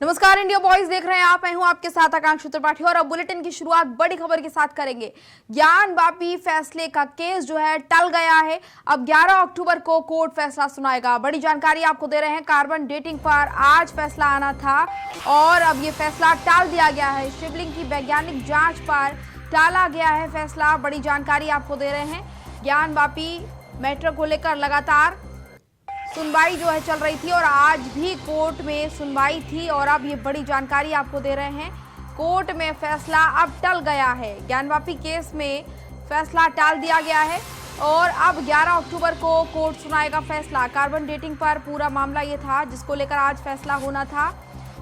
नमस्कार India boys देख रहे हैं आप। मैं हूं आपके साथ आकांक्षा त्रिपाठी और अब बुलेटिन की शुरुआत बड़ी खबर के साथ करेंगे। ज्ञानवापी फैसले का केस जो है टल गया है। अब 11 अक्टूबर को कोर्ट फैसला सुनाएगा। बड़ी जानकारी आपको दे रहे हैं। कार्बन डेटिंग पर आज फैसला आना था और अब ये फैसला टाल दिया गया है। शिवलिंग की वैज्ञानिक जांच पर टाला गया है फैसला। बड़ी जानकारी आपको दे रहे हैं। ज्ञानवापी मैटर को लेकर लगातार सुनवाई जो है चल रही थी और आज भी कोर्ट में सुनवाई थी और अब ये बड़ी जानकारी आपको दे रहे हैं। कोर्ट में फैसला अब टल गया है। ज्ञानवापी केस में फैसला टाल दिया गया है और अब 11 अक्टूबर को कोर्ट सुनाएगा फैसला। कार्बन डेटिंग पर पूरा मामला ये था जिसको लेकर आज फैसला होना था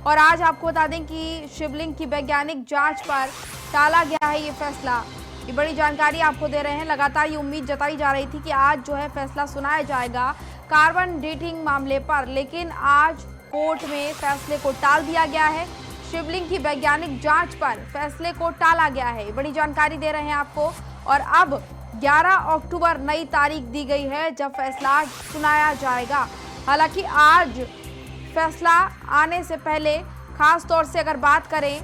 और आज आपको बता दें कि शिवलिंग की वैज्ञानिक जांच पर टाला गया है ये फैसला। ये बड़ी जानकारी आपको दे रहे हैं। लगातार ये उम्मीद जताई जा रही थी कि आज जो है फैसला सुनाया जाएगा कार्बन डेटिंग मामले पर, लेकिन आज कोर्ट में फैसले को टाल दिया गया है। शिवलिंग की वैज्ञानिक जांच पर फैसले को टाला गया है। बड़ी जानकारी दे रहे हैं आपको और अब 11 अक्टूबर नई तारीख दी गई है जब फैसला सुनाया जाएगा। हालांकि आज फैसला आने से पहले खास तौर से अगर बात करें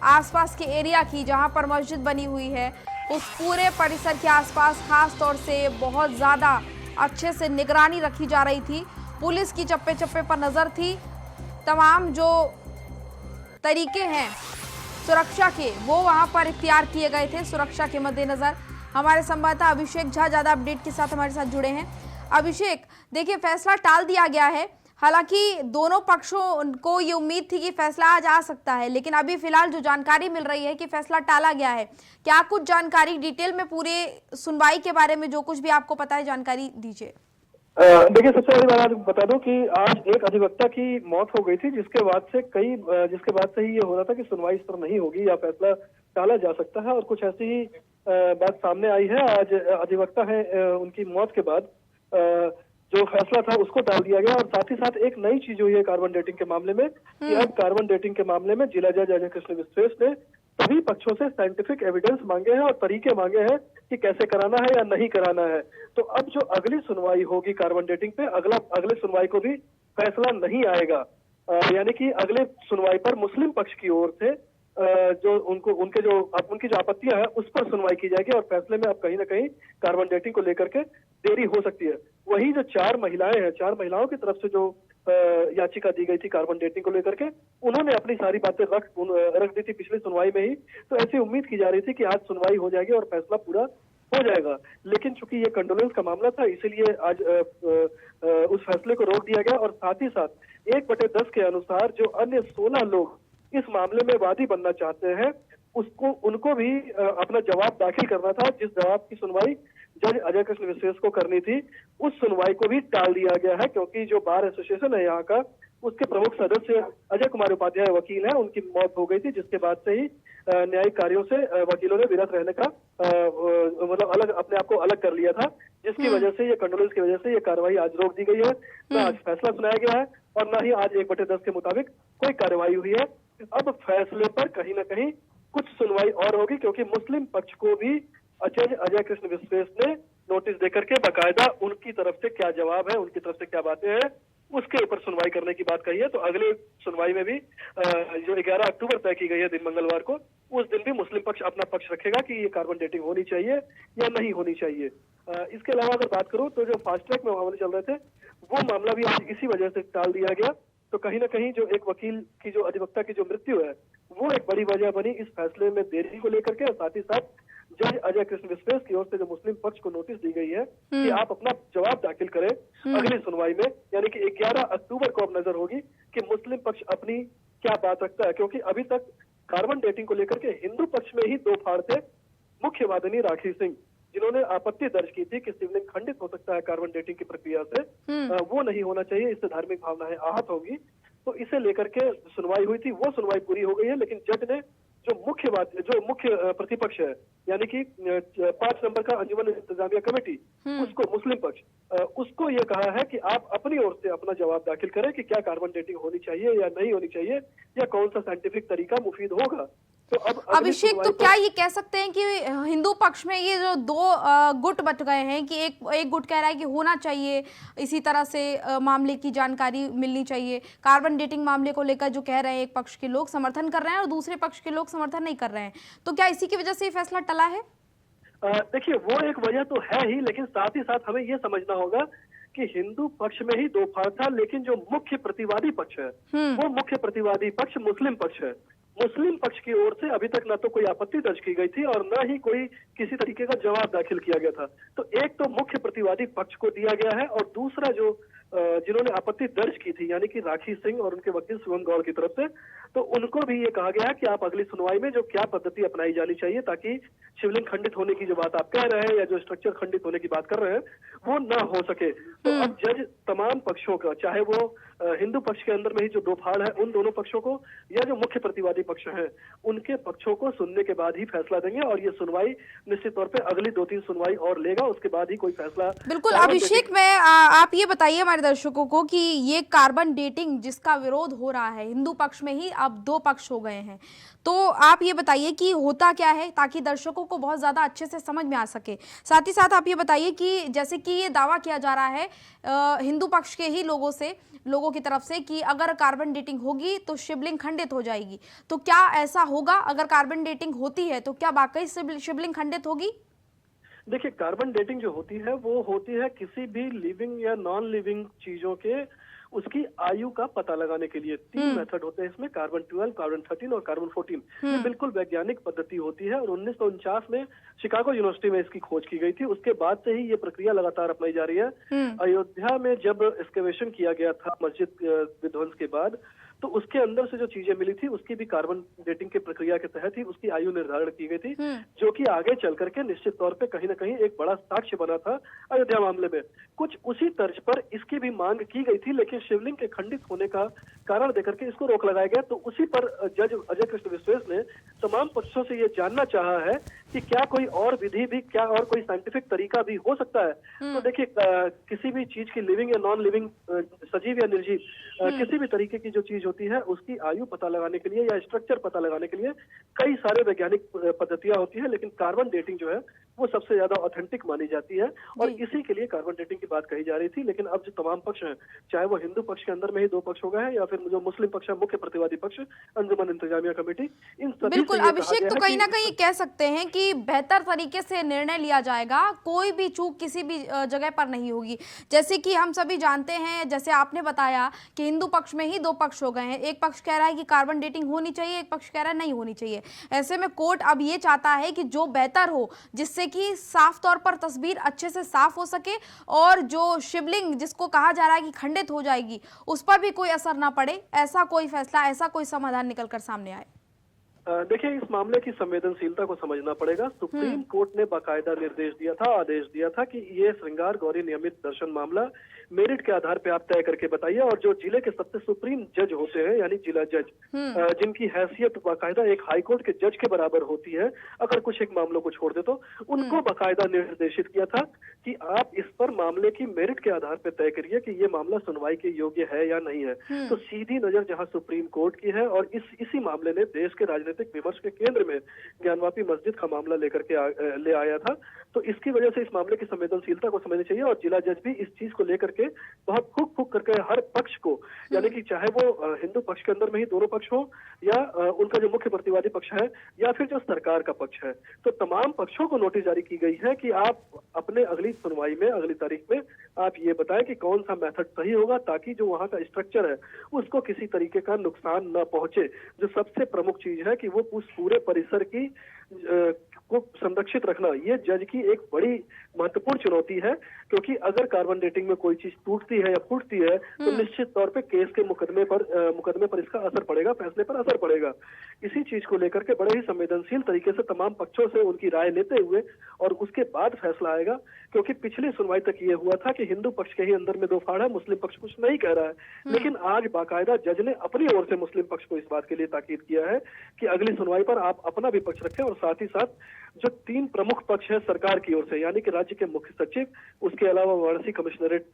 आसपास के एरिया की, जहां पर मस्जिद बनी हुई है, उस पूरे परिसर के आसपास खास तौर से बहुत ज़्यादा अच्छे से निगरानी रखी जा रही थी। पुलिस की चप्पे चप्पे पर नज़र थी। तमाम जो तरीके हैं सुरक्षा के वो वहां पर इख्तियार किए गए थे। सुरक्षा के मद्देनज़र हमारे संवाददाता अभिषेक झा ज़्यादा अपडेट के साथ हमारे साथ जुड़े हैं। अभिषेक, देखिए फैसला टाल दिया गया है। हालांकि दोनों पक्षों को ये उम्मीद थी कि फैसला आज आ सकता है, लेकिन अभी फिलहाल जो जानकारी मिल रही है कि फैसला टाला गया है। क्या कुछ जानकारी डिटेल में पूरे सुनवाई के बारे में जो कुछ भी आपको पता है जानकारी दीजिए। देखिए, सबसे बड़ी बात बता दूं कि आज एक अधिवक्ता की मौत हो गई थी, जिसके बाद से ही ये हो रहा था कि सुनवाई इस पर नहीं होगी या फैसला टाला जा सकता है और कुछ ऐसी ही बात सामने आई है। आज अधिवक्ता है, उनकी मौत के बाद जो फैसला था उसको टाल दिया गया और साथ ही साथ एक नई चीज हुई है कार्बन डेटिंग के मामले में कि अब कार्बन डेटिंग के मामले में जिला जज अजय कृष्ण विश्वेश ने सभी पक्षों से साइंटिफिक एविडेंस मांगे हैं और तरीके मांगे हैं कि कैसे कराना है या नहीं कराना है। तो अब जो अगली सुनवाई होगी कार्बन डेटिंग पे, अगले सुनवाई को भी फैसला नहीं आएगा। यानी कि अगले सुनवाई पर मुस्लिम पक्ष की ओर से जो उनकी जो आपत्तियां हैं उस पर सुनवाई की जाएगी और फैसले में अब कहीं ना कहीं कार्बन डेटिंग को लेकर के देरी हो सकती है। वही जो 4 महिलाएं हैं, 4 महिलाओं की तरफ से जो याचिका दी गई थी कार्बन डेटिंग को लेकर के, उन्होंने अपनी सारी बातें रख दी थी पिछली सुनवाई में ही। तो ऐसी उम्मीद की जा रही थी कि आज सुनवाई हो जाएगी और फैसला पूरा हो जाएगा, लेकिन चूंकि ये कंडोलेंस का मामला था इसलिए आज उस फैसले को रोक दिया गया और साथ ही साथ 1/10 के अनुसार जो अन्य 16 लोग इस मामले में वादी बनना चाहते हैं उनको भी अपना जवाब दाखिल करना था। जिस जवाब की सुनवाई जज अजय कृष्ण विश्वेश को करनी थी उस सुनवाई को भी टाल दिया गया है, क्योंकि जो बार एसोसिएशन है यहाँ का, उसके प्रमुख सदस्य अजय कुमार उपाध्याय वकील हैं, उनकी मौत हो गई थी, जिसके बाद से ही न्यायिक कार्यों से वकीलों ने विरत रहने का मतलब अपने आप को अलग कर लिया था, जिसकी वजह से ये कंडोलेंस की वजह से ये कार्रवाई आज रोक दी गई है। न आज फैसला सुनाया गया है और न ही आज 1/10 के मुताबिक कोई कार्रवाई हुई है। अब फैसले पर कहीं ना कहीं कुछ सुनवाई और होगी, क्योंकि मुस्लिम पक्ष को भी जज अजय कृष्ण विश्वेश ने नोटिस देकर के बाकायदा उनकी तरफ से क्या जवाब है, उनकी तरफ से क्या बातें हैं, उसके ऊपर सुनवाई करने की बात कही है। तो अगले सुनवाई में भी जो 11 अक्टूबर तय की गई है दिन मंगलवार को, उस दिन भी मुस्लिम पक्ष अपना पक्ष रखेगा कि ये कार्बन डेटिंग होनी चाहिए या नहीं होनी चाहिए। इसके अलावा अगर बात करूं तो जो फास्ट ट्रैक में मामले चल रहे थे वो मामला भी आज इसी वजह से टाल दिया गया। तो कहीं ना कहीं जो एक वकील की जो अधिवक्ता की जो मृत्यु है वो एक बड़ी वजह बनी इस फैसले में देरी को लेकर के। और साथ ही साथ जज अजय कृष्ण विश्वेश की ओर से जो मुस्लिम पक्ष को नोटिस दी गई है कि आप अपना जवाब दाखिल करें अगली सुनवाई में, यानी कि 11 अक्टूबर को अब नजर होगी कि मुस्लिम पक्ष अपनी क्या बात रखता है, क्योंकि अभी तक कार्बन डेटिंग को लेकर के हिंदू पक्ष में ही 2 फाड़ थे। मुख्य वादिनी राखी सिंह, जिन्होंने आपत्ति दर्ज की थी कि शिवलिंग खंडित हो सकता है कार्बन डेटिंग की प्रक्रिया से, वो नहीं होना चाहिए, इससे धार्मिक भावनाएं आहत होगी। तो इसे लेकर के सुनवाई हुई थी, वो सुनवाई पूरी हो गई है, लेकिन जज ने जो मुख्य प्रतिपक्ष है यानी कि 5 नंबर का अंजुमन इंतजामिया कमेटी, उसको मुस्लिम पक्ष उसको ये कहा है कि आप अपनी ओर से अपना जवाब दाखिल करें कि क्या कार्बन डेटिंग होनी चाहिए या नहीं होनी चाहिए या कौन सा साइंटिफिक तरीका मुफीद होगा। तो अब अगली अभिषेक, तो सुनवाई क्या ये कह सकते हैं कि हिंदू पक्ष में ये जो दो गुट बट गए हैं कि एक गुट कह रहा है कि होना चाहिए, इसी तरह से मामले की जानकारी मिलनी चाहिए, कार्बन डेटिंग मामले को लेकर जो कह रहे हैं एक पक्ष के लोग समर्थन कर रहे हैं और दूसरे पक्ष के लोग समर्थन नहीं कर रहे हैं, तो क्या इसी की वजह से ये फैसला टला है? देखिए, वो एक वजह तो है ही, लेकिन साथ ही साथ हमें ये समझना होगा कि हिंदू पक्ष में ही दो फाड़ था, लेकिन जो मुख्य प्रतिवादी पक्ष है वो मुख्य प्रतिवादी पक्ष मुस्लिम पक्ष है। मुस्लिम पक्ष की ओर से अभी तक ना तो कोई आपत्ति दर्ज की गई थी और न ही कोई किसी तरीके का जवाब दाखिल किया गया था। तो एक तो मुख्य प्रतिवादी पक्ष को दिया गया है और दूसरा जो जिन्होंने आपत्ति दर्ज की थी यानी कि राखी सिंह और उनके वकील शिवम गौड़ की तरफ से, तो उनको भी ये कहा गया है कि आप अगली सुनवाई में जो क्या पद्धति अपनाई जानी चाहिए ताकि शिवलिंग खंडित होने की जो बात आप कह रहे हैं या जो स्ट्रक्चर खंडित होने की बात कर रहे हैं वो ना हो सके। तो अब जज तमाम पक्षों का, चाहे वो हिंदू पक्ष के अंदर में ही जो दो फाड़ है उन दोनों पक्षों को या जो मुख्य प्रतिवादी पक्ष है उनके पक्षों को सुनने के बाद ही फैसला देंगे और ये सुनवाई निश्चित तौर पे अगली 2-3 सुनवाई और लेगा, उसके बाद ही कोई फैसला। बिल्कुल अभिषेक, मैं आप ये बताइए हमारे दर्शकों को कि ये कार्बन डेटिंग जिसका विरोध हो रहा है हिंदू पक्ष में ही, अब दो पक्ष हो गए हैं, तो आप ये बताइए कि होता क्या है ताकि दर्शकों को बहुत ज्यादा अच्छे से समझ में आ सके। साथ ही साथ आप ये बताइए कि जैसे कि ये दावा किया जा रहा है हिंदू पक्ष के ही लोगों की तरफ से कि अगर कार्बन डेटिंग होगी तो शिवलिंग खंडित हो जाएगी, तो क्या ऐसा होगा? अगर कार्बन डेटिंग होती है तो क्या वाकई शिवलिंग खंडित होगी? देखिए, कार्बन डेटिंग जो होती है वो होती है किसी भी लिविंग या नॉन लिविंग चीजों के उसकी आयु का पता लगाने के लिए। 3 मेथड होते हैं इसमें, कार्बन 12, कार्बन 13 और कार्बन 14। ये बिल्कुल वैज्ञानिक पद्धति होती है और 1949 में शिकागो यूनिवर्सिटी में इसकी खोज की गई थी। उसके बाद से ही ये प्रक्रिया लगातार अपनाई जा रही है। अयोध्या में जब एक्सकेवेशन किया गया था मस्जिद विध्वंस के बाद, तो उसके अंदर से जो चीजें मिली थी उसकी भी कार्बन डेटिंग की प्रक्रिया के तहत ही उसकी आयु निर्धारण की गई थी, जो कि आगे चल करके निश्चित तौर पे कहीं ना कहीं एक बड़ा साक्ष्य बना था अयोध्या मामले में। कुछ उसी तर्ज पर इसकी भी मांग की गई थी, लेकिन शिवलिंग के खंडित होने का कारण देकर के इसको रोक लगाया गया। तो उसी पर जज अजय कृष्ण विश्वेश ने तमाम पक्षों से ये जानना चाहा है कि क्या कोई और विधि भी, क्या और कोई साइंटिफिक तरीका भी हो सकता है। तो देखिए, किसी भी चीज की लिविंग या नॉन लिविंग, सजीव या निर्जीव, किसी भी तरीके की जो चीज होती है उसकी आयु पता लगाने के लिए या स्ट्रक्चर पता लगाने के लिए कई सारे वैज्ञानिक पद्धतियां होती है, लेकिन कार्बन डेटिंग जो है वो सबसे ज्यादा ऑथेंटिक मानी जाती है और इसी के लिए कार्बन डेटिंग की बात कही जा रही थी। लेकिन अब जो तमाम पक्ष हैं, चाहे वो हिंदू पक्ष के अंदर में ही दो पक्ष हो गए हैं या फिर जो मुस्लिम पक्ष है मुख्य प्रतिवादी पक्ष अंजुमन इंतजामिया कमेटी, इन सभी बिल्कुल अभिषेक, तो कहीं ना कहीं कह सकते हैं कि बेहतर तरीके से निर्णय लिया जाएगा, कोई भी चूक किसी भी जगह पर नहीं होगी। जैसे कि हम सभी जानते हैं, जैसे आपने बताया कि हिंदू पक्ष में ही दो पक्ष हो गए हैं, एक पक्ष कह रहा है कि कार्बन डेटिंग होनी चाहिए, एक पक्ष कह रहा है नहीं होनी चाहिए। ऐसे में कोर्ट अब ये चाहता है कि जो बेहतर हो, जिससे कि साफ तौर पर तस्वीर अच्छे से साफ हो सके और जो शिवलिंग जिसको कहा जा रहा है कि खंडित हो जाएगी उस पर भी कोई असर ना पड़े, ऐसा कोई फैसला, ऐसा कोई समाधान निकलकर सामने आए। देखिए, इस मामले की संवेदनशीलता को समझना पड़ेगा। सुप्रीम कोर्ट ने बाकायदा निर्देश दिया था, आदेश दिया था कि ये श्रृंगार गौरी नियमित दर्शन मामला मेरिट के आधार पे आप तय करके बताइए और जो जिले के सबसे सुप्रीम जज होते हैं यानी जिला जज, जिनकी हैसियत बाकायदा एक हाई कोर्ट के जज के बराबर होती है, अगर कुछ एक मामलों को छोड़ दे तो उनको बाकायदा निर्देशित किया था कि आप इस पर मामले की मेरिट के आधार पर तय करिए कि ये मामला सुनवाई के योग्य है या नहीं है। तो सीधी नजर जहां सुप्रीम कोर्ट की है और इसी मामले ने देश के राजनीतिक विमर्श के केंद्र में ज्ञानवापी मस्जिद का मामला लेकर के ले आया था, तो इसकी वजह से इस मामले की संवेदनशीलता को समझनी चाहिए और जिला जज भी इस चीज को लेकर के बहुत फूक फूक करके हर पक्ष को, यानी कि चाहे वो हिंदू पक्ष के अंदर में ही दोनों पक्ष हो या उनका जो मुख्य प्रतिवादी पक्ष है या फिर जो सरकार का पक्ष है, तो तमाम पक्षों को नोटिस जारी की गई है कि आप अपने अगली सुनवाई में, अगली तारीख में आप ये बताएं कि कौन सा मेथड सही होगा ताकि जो वहां का स्ट्रक्चर है उसको किसी तरीके का नुकसान न पहुंचे। जो सबसे प्रमुख चीज है कि वो उस पूरे परिसर की को संरक्षित रखना, ये जज की एक बड़ी महत्वपूर्ण चुनौती है, क्योंकि अगर कार्बन डेटिंग में कोई चीज टूटती है या फूटती है तो निश्चित तौर पे केस के मुकदमे पर इसका असर पड़ेगा, फैसले पर असर पड़ेगा। इसी चीज को लेकर के बड़े ही संवेदनशील तरीके से तमाम पक्षों से उनकी राय लेते हुए और उसके बाद फैसला आएगा, क्योंकि पिछली सुनवाई तक ये हुआ था कि हिंदू पक्ष के ही अंदर में दो फाड़ है, मुस्लिम पक्ष कुछ नहीं कह रहा है। लेकिन आज बाकायदा जज ने अपनी ओर से मुस्लिम पक्ष को इस बात के लिए ताकीद किया है कि अगली सुनवाई पर आप अपना भी पक्ष रखें और साथ ही साथ जो 3 प्रमुख पक्ष है सरकार की ओर से, यानी कि राज्य के मुख्य सचिव, उसके अलावा वाराणसी कमिश्नरेट,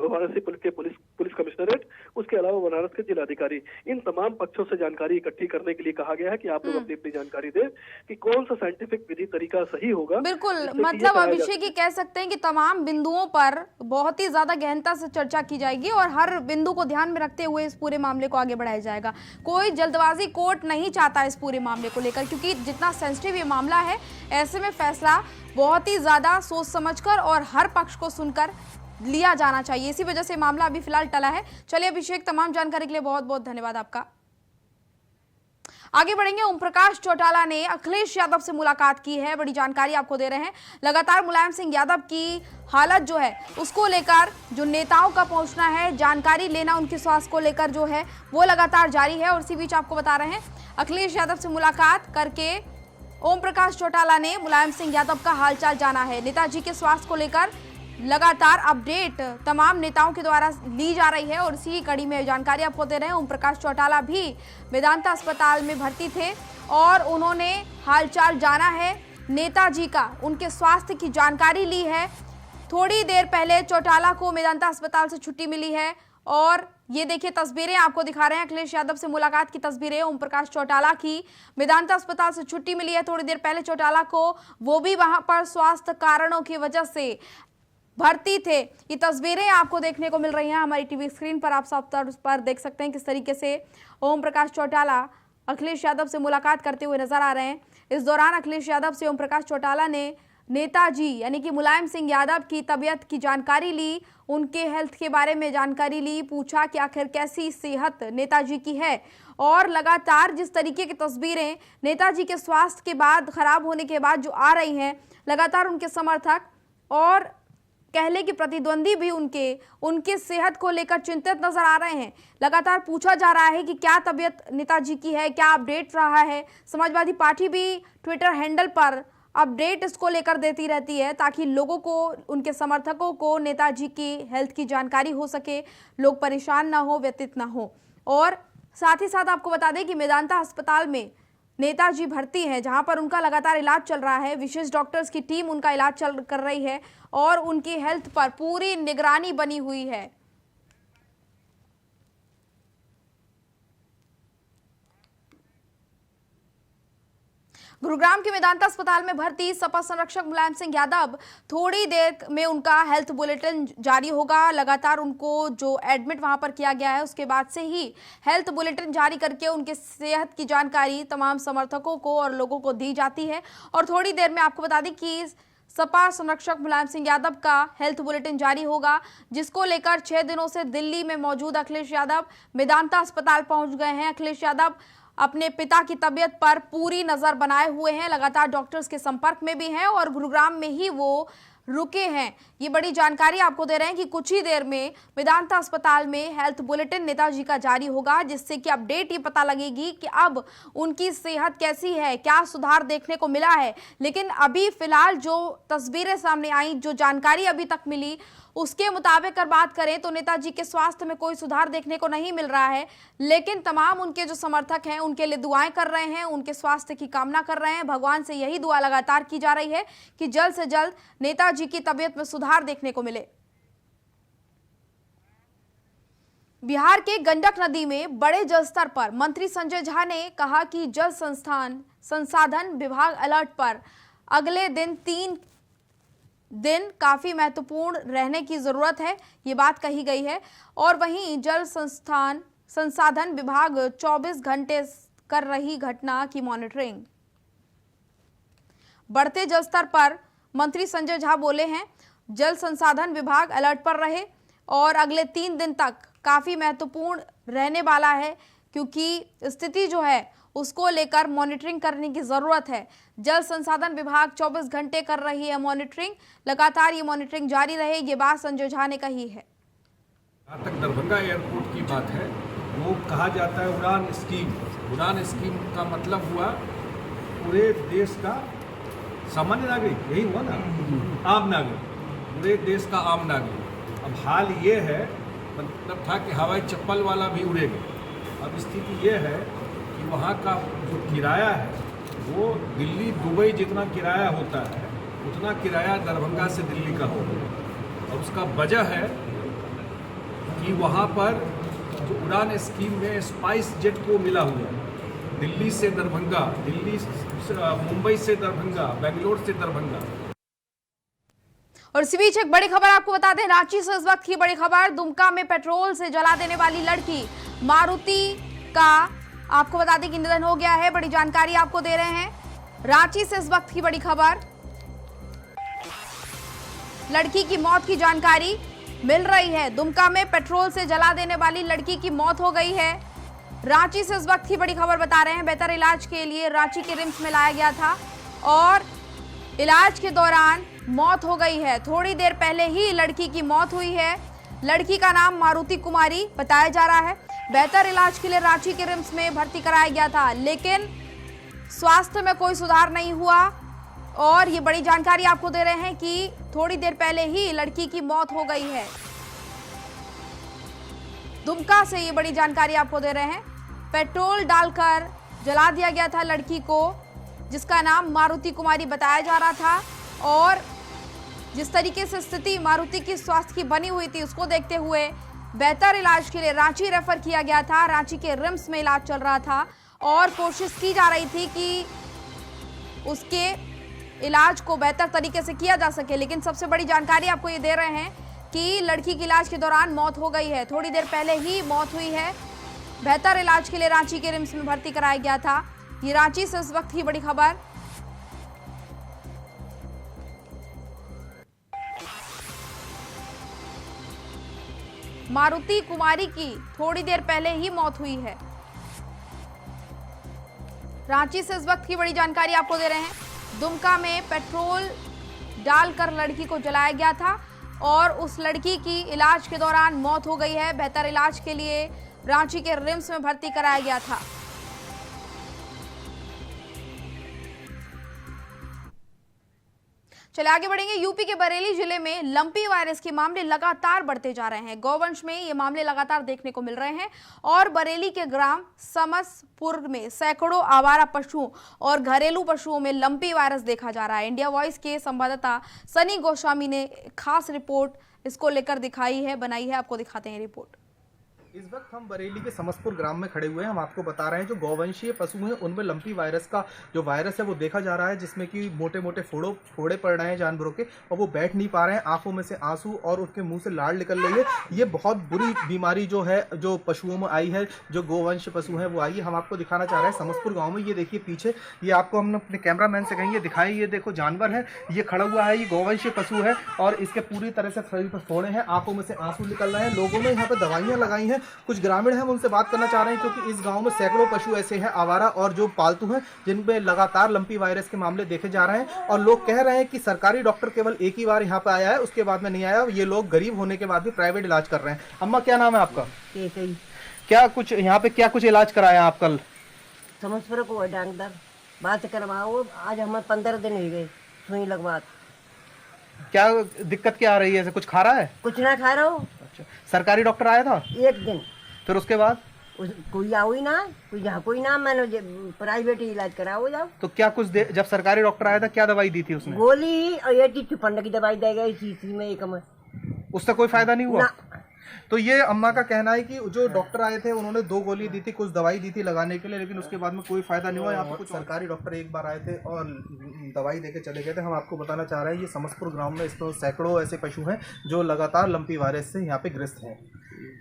वाराणसी के पुलिस कमिश्नरेट, उसके अलावा बनारस के जिलाधिकारी, इन तमाम पक्षों से जानकारी इकट्ठी करने के लिए कहा गया है कि आप लोग अपनी अपनी जानकारी दें कि कौन सा साइंटिफिक विधि तरीका सही होगा। बिल्कुल, मतलब अभिषेक ये कह सकते हैं कि तमाम बिंदुओं पर बहुत ही ज्यादा गहनता से चर्चा की जाएगी और हर बिंदु को ध्यान में रखते हुए इस पूरे मामले को आगे बढ़ाया जाएगा। कोई जल्दबाजी कोर्ट नहीं चाहता इस पूरे मामले को लेकर, क्योंकि जितना सेंसिटिव ये मामला है, ऐसे में फैसला बहुत ही ज्यादा सोच समझकर और हर पक्ष को सुनकर लिया जाना चाहिए। इसी वजह से मामला अभी फिलहाल टला है। चलिए अभिषेक, तमाम जानकारी के लिए बहुत बहुत धन्यवाद आपका। आगे बढ़ेंगे। ओम प्रकाश चौटाला ने अखिलेश यादव से मुलाकात की है, बड़ी जानकारी आपको दे रहे हैं। लगातार मुलायम सिंह यादव की हालत जो है उसको लेकर जो नेताओं का पहुंचना है, जानकारी लेना उनके स्वास्थ्य को लेकर जो है वो लगातार जारी है। और इसी बीच आपको बता रहे हैं, अखिलेश यादव से मुलाकात करके ओम प्रकाश चौटाला ने मुलायम सिंह यादव का हालचाल जाना है। नेताजी के स्वास्थ्य को लेकर लगातार अपडेट तमाम नेताओं के द्वारा ली जा रही है और इसी कड़ी में जानकारी आपको दे रहे हैं। ओम प्रकाश चौटाला भी वेदांता अस्पताल में भर्ती थे और उन्होंने हालचाल जाना है नेताजी का, उनके स्वास्थ्य की जानकारी ली है। थोड़ी देर पहले चौटाला को वेदांता अस्पताल से छुट्टी मिली है और ये देखिए तस्वीरें आपको दिखा रहे हैं, अखिलेश यादव से मुलाकात की तस्वीरें। ओम प्रकाश चौटाला की वेदांता अस्पताल से छुट्टी मिली है थोड़ी देर पहले चौटाला को, वो भी वहां पर स्वास्थ्य कारणों की वजह से भर्ती थे। ये तस्वीरें आपको देखने को मिल रही हैं हमारी टीवी स्क्रीन पर, आप सब पर देख सकते हैं किस तरीके से ओम प्रकाश चौटाला अखिलेश यादव से मुलाकात करते हुए नजर आ रहे हैं। इस दौरान अखिलेश यादव से ओम प्रकाश चौटाला ने नेताजी यानी कि मुलायम सिंह यादव की तबीयत की जानकारी ली, उनके हेल्थ के बारे में जानकारी ली, पूछा कि आखिर कैसी सेहत नेताजी की है। और लगातार जिस तरीके की तस्वीरें नेताजी के स्वास्थ्य के बाद, खराब होने के बाद जो आ रही हैं, लगातार उनके समर्थक और कह ले कि प्रतिद्वंदी भी उनके सेहत को लेकर चिंतित नजर आ रहे हैं। लगातार पूछा जा रहा है कि क्या तबीयत नेताजी की है, क्या अपडेट रहा है। समाजवादी पार्टी भी ट्विटर हैंडल पर अपडेट इसको लेकर देती रहती है ताकि लोगों को, उनके समर्थकों को नेताजी की हेल्थ की जानकारी हो सके, लोग परेशान ना हो, व्यतीत ना हो। और साथ ही साथ आपको बता दें कि मेदांता अस्पताल में नेताजी भर्ती हैं, जहां पर उनका लगातार इलाज चल रहा है। विशेष डॉक्टर्स की टीम उनका इलाज कर रही है और उनकी हेल्थ पर पूरी निगरानी बनी हुई है। गुरुग्राम के मेदांता अस्पताल में भर्ती सपा संरक्षक मुलायम सिंह यादव, थोड़ी देर में उनका हेल्थ बुलेटिन जारी होगा। लगातार उनको जो एडमिट वहां पर किया गया है उसके बाद से ही हेल्थ बुलेटिन जारी करके उनके सेहत की जानकारी तमाम समर्थकों को और लोगों को दी जाती है। और थोड़ी देर में आपको बता दें कि सपा संरक्षक मुलायम सिंह यादव का हेल्थ बुलेटिन जारी होगा, जिसको लेकर 6 दिनों से दिल्ली में मौजूद अखिलेश यादव मेदांता अस्पताल पहुंच गए हैं। अखिलेश यादव अपने पिता की तबीयत पर पूरी नजर बनाए हुए हैं, लगातार डॉक्टर्स के संपर्क में भी हैं और गुरुग्राम में ही वो रुके हैं। ये बड़ी जानकारी आपको दे रहे हैं कि कुछ ही देर में मेदांता अस्पताल में हेल्थ बुलेटिन नेताजी का जारी होगा, जिससे कि अपडेट ये पता लगेगी कि अब उनकी सेहत कैसी है, क्या सुधार देखने को मिला है। लेकिन अभी फिलहाल जो तस्वीरें सामने आई, जो जानकारी अभी तक मिली, उसके मुताबिक अगर बात करें तो नेताजी के स्वास्थ्य में कोई सुधार देखने को नहीं मिल रहा है। लेकिन तमाम उनके जो समर्थक हैं उनके लिए दुआएं कर रहे हैं, उनके स्वास्थ्य की कामना कर रहे हैं। भगवान से यही दुआ लगातार की जा रही है कि जल्द से जल्द नेताजी की तबीयत में सुधार देखने को मिले। बिहार के गंडक नदी में बड़े जलस्तर पर मंत्री संजय झा ने कहा कि जल संसाधन विभाग अलर्ट पर, अगले 3 दिन काफी महत्वपूर्ण रहने की जरूरत है, ये बात कही गई है। और वहीं जल संसाधन विभाग 24 घंटे कर रही घटना की मॉनिटरिंग। बढ़ते जलस्तर पर मंत्री संजय झा बोले हैं जल संसाधन विभाग अलर्ट पर रहे और अगले 3 दिन तक काफी महत्वपूर्ण रहने वाला है, क्योंकि स्थिति जो है उसको लेकर मॉनिटरिंग करने की जरूरत है। जल संसाधन विभाग 24 घंटे कर रही है मॉनिटरिंग, लगातार ये मॉनिटरिंग जारी रहे, ये बात संजय झा ने कही है। जहाँ तक दरभंगा एयरपोर्ट की बात है, वो कहा जाता है उड़ान स्कीम। उड़ान स्कीम का मतलब हुआ पूरे देश का सामान्य नागरिक, यही हुआ ना, आम नागरिक, पूरे देश का आम नागरिक। अब हाल ये है, मतलब था कि हवाई चप्पल वाला भी उड़ेगा। अब स्थिति ये है कि वहाँ का जो किराया है वो दिल्ली दुबई जितना किराया होता है उतना किराया दरभंगा से दिल्ली का होगा, और उसका वजह है कि वहाँ पर जो उड़ान स्कीम में स्पाइस जेट को मिला हुआ है, दिल्ली से दरभंगा, मुंबई से दरभंगा, बेंगलोर से दरभंगा। और इसी बीच एक बड़ी खबर आपको बता दें, रांची से इस वक्त की बड़ी खबर, दुमका में पेट्रोल से जला देने वाली लड़की मारुति का आपको बता दें कि निधन हो गया है। बड़ी जानकारी आपको दे रहे हैं, रांची से इस वक्त की बड़ी खबर, लड़की की मौत की जानकारी मिल रही है। दुमका में पेट्रोल से जला देने वाली लड़की की मौत हो गई है। रांची से इस वक्त की बड़ी खबर बता रहे हैं, बेहतर इलाज के लिए रांची के रिम्स में लाया गया था और इलाज के दौरान मौत हो गई है। थोड़ी देर पहले ही लड़की की मौत हुई है। लड़की का नाम मारुति कुमारी बताया जा रहा है। बेहतर इलाज के लिए रांची के रिम्स में भर्ती कराया गया था, लेकिन स्वास्थ्य में कोई सुधार नहीं हुआ। और ये बड़ी जानकारी आपको दे रहे हैं कि थोड़ी देर पहले ही लड़की की मौत हो गई है। दुमका से ये बड़ी जानकारी आपको दे रहे हैं, पेट्रोल डालकर जला दिया गया था लड़की को, जिसका नाम मारुति कुमारी बताया जा रहा था। और जिस तरीके से स्थिति मारुति की स्वास्थ्य की बनी हुई थी, उसको देखते हुए बेहतर इलाज के लिए रांची रेफर किया गया था। रांची के रिम्स में इलाज चल रहा था और कोशिश की जा रही थी कि उसके इलाज को बेहतर तरीके से किया जा सके, लेकिन सबसे बड़ी जानकारी आपको ये दे रहे हैं कि लड़की की इलाज के दौरान मौत हो गई है। थोड़ी देर पहले ही मौत हुई है। बेहतर इलाज के लिए रांची के रिम्स में भर्ती कराया गया था। ये रांची से इस वक्त की बड़ी खबर। मारुति कुमारी की थोड़ी देर पहले ही मौत हुई है। रांची से इस वक्त की बड़ी जानकारी आपको दे रहे हैं, दुमका में पेट्रोल डालकर लड़की को जलाया गया था और उस लड़की की इलाज के दौरान मौत हो गई है। बेहतर इलाज के लिए रांची के रिम्स में भर्ती कराया गया था। चले आगे बढ़ेंगे। यूपी के बरेली जिले में लंपी वायरस के मामले लगातार बढ़ते जा रहे हैं। गौवंश में ये मामले लगातार देखने को मिल रहे हैं और बरेली के ग्राम समसपुर में सैकड़ों आवारा पशुओं और घरेलू पशुओं में लंपी वायरस देखा जा रहा है। इंडिया वॉइस के संवाददाता सनी गोस्वामी ने खास रिपोर्ट इसको लेकर दिखाई है, बनाई है, आपको दिखाते हैं रिपोर्ट। इस वक्त हम बरेली के समसपुर ग्राम में खड़े हुए हैं। हम आपको बता रहे हैं जो गौवंशीय पशु हैं उनमें लंपी वायरस का जो वायरस है वो देखा जा रहा है, जिसमें कि मोटे मोटे फोड़े पड़ रहे हैं जानवरों के और वो बैठ नहीं पा रहे हैं, आंखों में से आंसू और उनके मुंह से लार निकल रही है। ये बहुत बुरी बीमारी जो है जो पशुओं में आई है, जो गौवंश पशु हैं वो आई है। हम आपको दिखाना चाह रहे हैं समसपुर गाँव में। ये देखिए पीछे, ये आपको हम अपने कैमरा मैन से कहेंगे दिखाएं। ये देखो जानवर है, ये खड़ा हुआ है, ये गौवंशीय पशु है और इसके पूरी तरह से शरीर पर फोड़े हैं, आंखों में से आंसू निकल रहे हैं। लोगों ने यहाँ पे दवाइयाँ लगाई हैं। कुछ ग्रामीण हैं, हम उनसे बात करना चाह रहे हैं क्योंकि इस गांव में सैकड़ों पशु ऐसे हैं आवारा और जो पालतू हैं जिनमें लगातार लंपी वायरस के मामले देखे जा रहे हैं। और लोग कह रहे हैं कि सरकारी डॉक्टर केवल एक ही बार यहाँ पे आया है, उसके बाद में नहीं आया। ये लोग गरीब होने के बाद भी प्राइवेट इलाज कर रहे हैं। अम्मा क्या नाम है आपका? क्या कुछ यहाँ पे क्या कुछ इलाज कराया आप कल? समझपुर को डॉक्टर बात करवाओ, आज हमें 15 दिन हो गए सुई लगवा। क्या दिक्कत क्या आ रही है? ऐसे कुछ खा रहा है? कुछ ना खा रहा हूँ। अच्छा, सरकारी डॉक्टर आया था? एक दिन, फिर उसके बाद कोई आओ ही ना, कोई जहाँ कोई ना, मैंने प्राइवेट इलाज कराओ जाओ। तो क्या कुछ जब सरकारी डॉक्टर आया था क्या दवाई दी थी उसने? गोली और ये चुपंड की दवाई दी गई शीशी में एक में, उससे कोई फायदा नहीं हुआ ना। तो ये अम्मा का कहना है कि जो डॉक्टर आए थे उन्होंने 2 गोली दी थी, कुछ दवाई दी थी लगाने के लिए, लेकिन उसके बाद में कोई फायदा नहीं हुआ। यहाँ पर कुछ सरकारी डॉक्टर एक बार आए थे और दवाई देके चले गए थे। हम आपको बताना चाह रहे हैं ये समसपुर ग्राम में इस पर सैकड़ों ऐसे पशु हैं जो लगातार लंपी वायरस से यहाँ पे ग्रस्त हैं।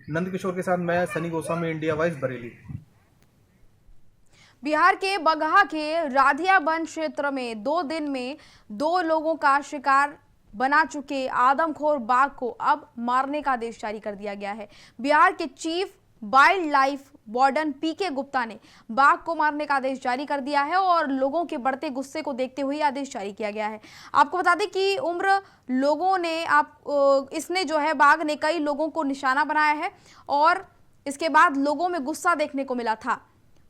नंद किशोर के साथ मैं सनी गोस्वामी, इंडिया वॉइस, बरेली। बिहार के बगहा के राधियाबंद क्षेत्र में 2 दिन में 2 लोगों का शिकार बना चुके आदमखोर बाघ को अब मारने का आदेश जारी कर दिया गया है। बिहार के चीफ वाइल्ड लाइफ वार्डन पीके गुप्ता ने बाघ को मारने का आदेश जारी कर दिया है और लोगों के बढ़ते गुस्से को देखते हुए आदेश जारी किया गया है। आपको बता दें कि उम्र लोगों ने इसने जो है बाघ ने कई लोगों को निशाना बनाया है और इसके बाद लोगों में गुस्सा देखने को मिला था।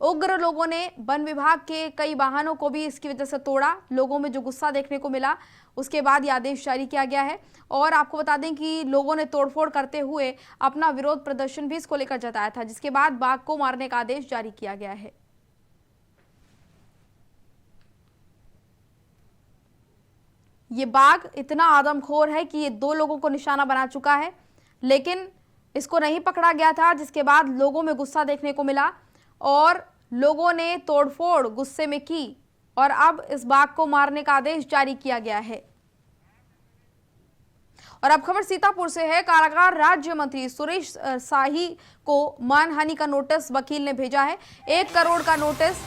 उग्र लोगों ने वन विभाग के कई वाहनों को भी इसकी वजह से तोड़ा। लोगों में जो गुस्सा देखने को मिला उसके बाद यह आदेश जारी किया गया है और आपको बता दें कि लोगों ने तोड़फोड़ करते हुए अपना विरोध प्रदर्शन भी इसको लेकर जताया था, जिसके बाद बाघ को मारने का आदेश जारी किया गया है। ये बाघ इतना आदमखोर है कि ये 2 लोगों को निशाना बना चुका है, लेकिन इसको नहीं पकड़ा गया था, जिसके बाद लोगों में गुस्सा देखने को मिला और लोगों ने तोड़फोड़ गुस्से में की और अब इस बाघ को मारने का आदेश जारी किया गया है। और अब खबर सीतापुर से है। कारागार राज्य मंत्री सुरेश शाही को मानहानि का नोटिस वकील ने भेजा है। 1 करोड़ का नोटिस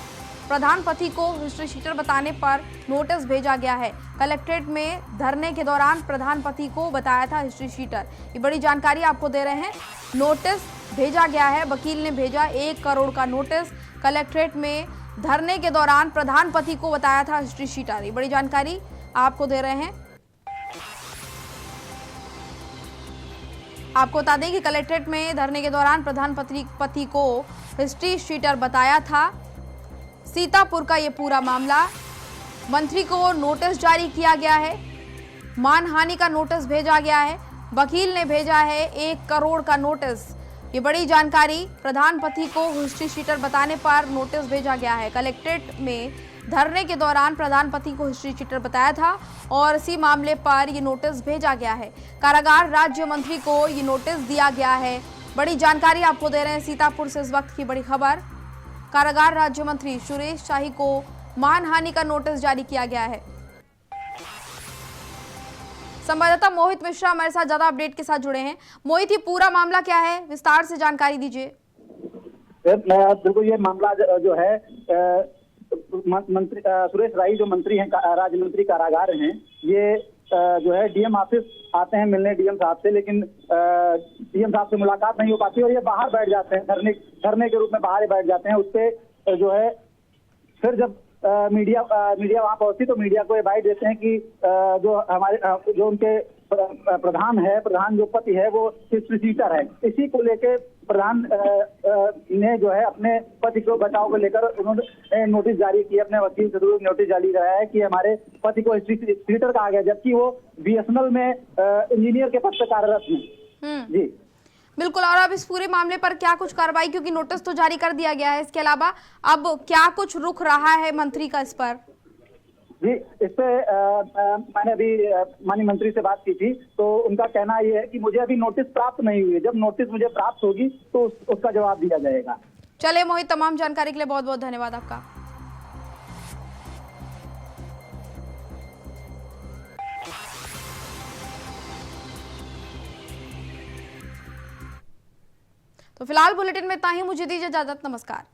प्रधान पति को हिस्ट्री शीटर बताने पर नोटिस भेजा गया है। कलेक्ट्रेट में धरने के दौरान प्रधान पति को बताया था हिस्ट्री शीटर। ये बड़ी जानकारी आपको दे रहे हैं। नोटिस भेजा गया है, वकील ने भेजा 1 करोड़ का नोटिस। कलेक्ट्रेट में धरने के दौरान प्रधान पति को बताया था हिस्ट्री शीटर। ये बड़ी जानकारी आपको दे रहे हैं। आपको बता दें कि कलेक्ट्रेट में धरने के दौरान प्रधान पति को हिस्ट्री शीटर बताया था। सीतापुर का ये पूरा मामला, मंत्री को नोटिस जारी किया गया है, मानहानि का नोटिस भेजा गया है, वकील ने भेजा है 1 करोड़ का नोटिस। ये बड़ी जानकारी, प्रधान पति को हिस्ट्री शीटर बताने पर नोटिस भेजा गया है। कलेक्ट्रेट में धरने के दौरान प्रधान पति को हिस्ट्री शीटर बताया था और इसी मामले पर ये नोटिस भेजा गया है। कारागार राज्य मंत्री को ये नोटिस दिया गया है। बड़ी जानकारी आपको दे रहे हैं सीतापुर से इस वक्त की बड़ी खबर। कारागार राज्य मंत्री सुरेश शाही को मानहानि का नोटिस जारी किया गया है। संवाददाता मोहित मिश्रा हमारे साथ ज्यादा अपडेट के साथ जुड़े हैं। मोहित, ये पूरा मामला क्या है, विस्तार से जानकारी दीजिए। बिल्कुल, ये मामला जो है मंत्री सुरेश राही जो मंत्री हैं, राज्य मंत्री कारागार हैं, ये जो है डीएम ऑफिस आते हैं मिलने डीएम साहब से, लेकिन डीएम साहब से मुलाकात नहीं हो पाती और ये बाहर बैठ जाते हैं, धरने के रूप में बाहर ही बैठ जाते हैं। उससे जो है फिर जब मीडिया वहां पहुंचती तो मीडिया को ये बाइट देते हैं कि जो उनके प्रधान जो पति है वो हिस्ट्री शीटर है। इसी को लेके प्रधान ने जो है अपने पति को बचाव को लेकर उन्होंने नोटिस जारी किया, अपने वकील से नोटिस जारी कराया है कि हमारे पति को हिस्ट्री शीटर कहा गया, जबकि वो बीएसएनएल में इंजीनियर के पद पर कार्यरत हैं। जी बिल्कुल। और अब इस पूरे मामले पर क्या कुछ कार्रवाई, क्योंकि नोटिस तो जारी कर दिया गया है, इसके अलावा अब क्या कुछ रुख रहा है मंत्री का इस पर? जी, इस पे मैंने अभी माननीय मंत्री से बात की थी, तो उनका कहना ये है कि मुझे अभी नोटिस प्राप्त नहीं हुई है, जब नोटिस मुझे प्राप्त होगी तो उसका जवाब दिया जाएगा। चलिए मोहित, तमाम जानकारी के लिए बहुत बहुत धन्यवाद आपका। तो फिलहाल बुलेटिन में इतना ही, मुझे दीजिए इजाजत, नमस्कार।